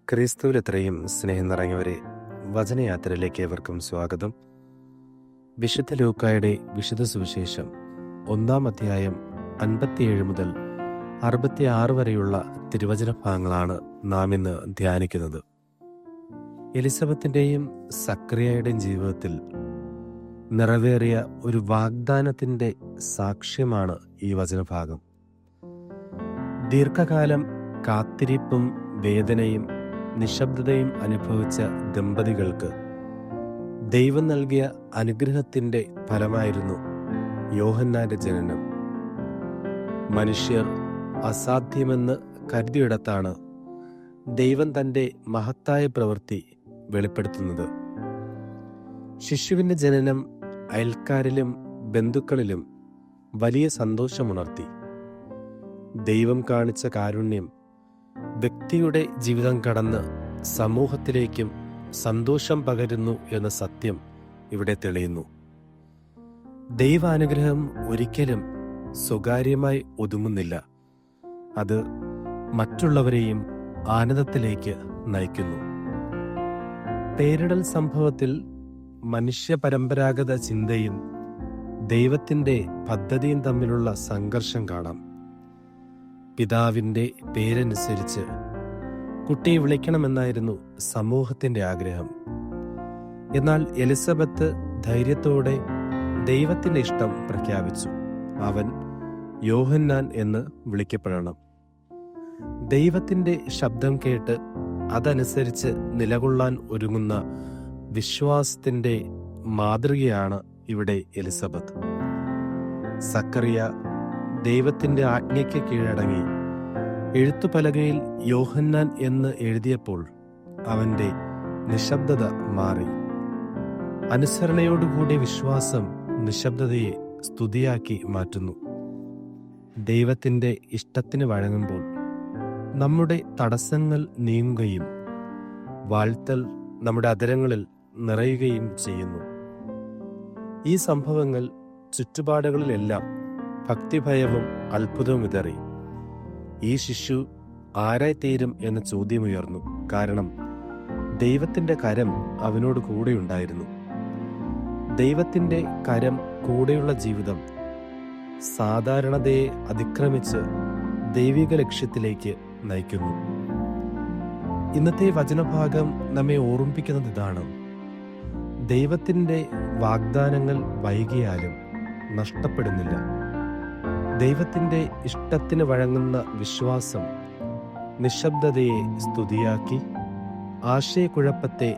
ക്രിസ്തുവിൽ എത്രയും സ്നേഹം നിറഞ്ഞവരെ, വചനയാത്രയിലേക്ക് ഏവർക്കും സ്വാഗതം. വിശുദ്ധ ലൂക്കായുടെ വിശുദ്ധ സുവിശേഷം 1 അധ്യായം 57 മുതൽ 66 വരെയുള്ള തിരുവചന ഭാഗങ്ങളാണ് നാം ഇന്ന് ധ്യാനിക്കുന്നത്. എലിസബത്തിൻ്റെയും സക്രിയയുടെയും ജീവിതത്തിൽ നിറവേറിയ ഒരു വാഗ്ദാനത്തിൻ്റെ സാക്ഷ്യമാണ് ഈ വചനഭാഗം. ദീർഘകാലം കാത്തിരിപ്പും വേദനയും നിശബ്ദതയും അനുഭവിച്ച ദമ്പതികൾക്ക് ദൈവം നൽകിയ അനുഗ്രഹത്തിൻ്റെ ഫലമായിരുന്നു യോഹന്നാന്റെ ജനനം. മനുഷ്യർ അസാധ്യമെന്ന് കരുതിയിടത്താണ് ദൈവം തൻ്റെ മഹത്തായ പ്രവൃത്തി വെളിപ്പെടുത്തുന്നത്. ശിശുവിൻ്റെ ജനനം അയൽക്കാരിലും ബന്ധുക്കളിലും വലിയ സന്തോഷമുണർത്തി. ദൈവം കാണിച്ച കാരുണ്യം വ്യക്തിയുടെ ജീവിതം കടന്ന് സമൂഹത്തിലേക്കും സന്തോഷം പകരുന്നു എന്ന സത്യം ഇവിടെ തെളിയുന്നു. ദൈവാനുഗ്രഹം ഒരിക്കലും സ്വകാര്യമായി ഒതുങ്ങുന്നില്ല. അത് മറ്റുള്ളവരെയും ആനന്ദത്തിലേക്ക് നയിക്കുന്നു. പേരിടൽ സംഭവത്തിൽ മനുഷ്യ പരമ്പരാഗത ചിന്തയും ദൈവത്തിൻ്റെ പദ്ധതിയും തമ്മിലുള്ള സംഘർഷം കാണാം. പിതാവിൻ്റെ പേരനുസരിച്ച് കുട്ടിയെ വിളിക്കണമെന്നായിരുന്നു സമൂഹത്തിൻ്റെ ആഗ്രഹം. എന്നാൽ എലിസബത്ത് ധൈര്യത്തോടെ ദൈവത്തിൻ്റെ ഇഷ്ടം പ്രഖ്യാപിച്ചു. അവൻ യോഹന്നാൻ എന്ന് വിളിക്കപ്പെടണം. ദൈവത്തിൻ്റെ ശബ്ദം കേട്ട് അതനുസരിച്ച് നിലകൊള്ളാൻ ഒരുങ്ങുന്ന വിശ്വാസത്തിൻ്റെ മാതൃകയാണ് ഇവിടെ എലിസബത്ത്. സക്കറിയ ദൈവത്തിൻ്റെ ആജ്ഞയ്ക്ക് കീഴടങ്ങി എഴുത്തുപലകയിൽ യോഹന്നാൻ എന്ന് എഴുതിയപ്പോൾ അവൻ്റെ നിശബ്ദത മാറി. അനുസരണയോടുകൂടിയ വിശ്വാസം നിശബ്ദതയെ സ്തുതിയാക്കി മാറ്റുന്നു. ദൈവത്തിൻ്റെ ഇഷ്ടത്തിന് വഴങ്ങുമ്പോൾ നമ്മുടെ തടസ്സങ്ങൾ നീങ്ങുകയും വാഴ്ത്തൽ നമ്മുടെ അധരങ്ങളിൽ നിറയുകയും ചെയ്യുന്നു. ഈ സംഭവങ്ങൾ ചുറ്റുപാടുകളിലെല്ലാം ഭക്തിഭയവും അത്ഭുതവും വിതറി. ഈ ശിശു ആരായിത്തീരും എന്ന ചോദ്യമുയർന്നു. കാരണം ദൈവത്തിൻ്റെ കരം അവനോട് കൂടെയുണ്ടായിരുന്നു. ദൈവത്തിൻ്റെ കരം കൂടെയുള്ള ജീവിതം സാധാരണതയെ അതിക്രമിച്ച് ദൈവിക ലക്ഷ്യത്തിലേക്ക് നയിക്കുന്നു. ഇന്നത്തെ വചനഭാഗം നമ്മെ ഓർമ്മിപ്പിക്കുന്നത് ഇതാണ്: ദൈവത്തിൻ്റെ വാഗ്ദാനങ്ങൾ വൈകിയാലും നഷ്ടപ്പെടുന്നില്ല. ദൈവത്തിൻ്റെ ഇഷ്ടത്തിന് വഴങ്ങുന്ന വിശ്വാസം നിശബ്ദതയെ സ്തുതിയാക്കി ആശയക്കുഴപ്പത്തെ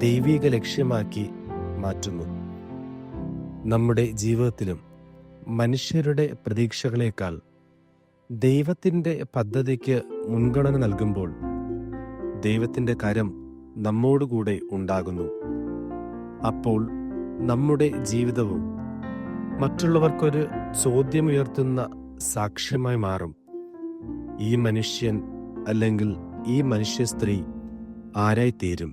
ദൈവിക ലക്ഷ്യമാക്കി മാറ്റുന്നു. നമ്മുടെ ജീവിതത്തിലും മനുഷ്യരുടെ പ്രതീക്ഷകളേക്കാൾ ദൈവത്തിൻ്റെ പദ്ധതിക്ക് മുൻഗണന നൽകുമ്പോൾ ദൈവത്തിൻ്റെ കരം നമ്മോടുകൂടെ ഉണ്ടാകുന്നു. അപ്പോൾ നമ്മുടെ ജീവിതവും മറ്റുള്ളവർക്കൊരു ചോദ്യമുയർത്തുന്ന സാക്ഷ്യമായി മാറും. ഈ മനുഷ്യൻ അല്ലെങ്കിൽ ഈ മനുഷ്യ സ്ത്രീ ആരായിത്തീരും?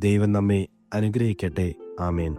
ദൈവം നമ്മെ അനുഗ്രഹിക്കട്ടെ. ആമേൻ.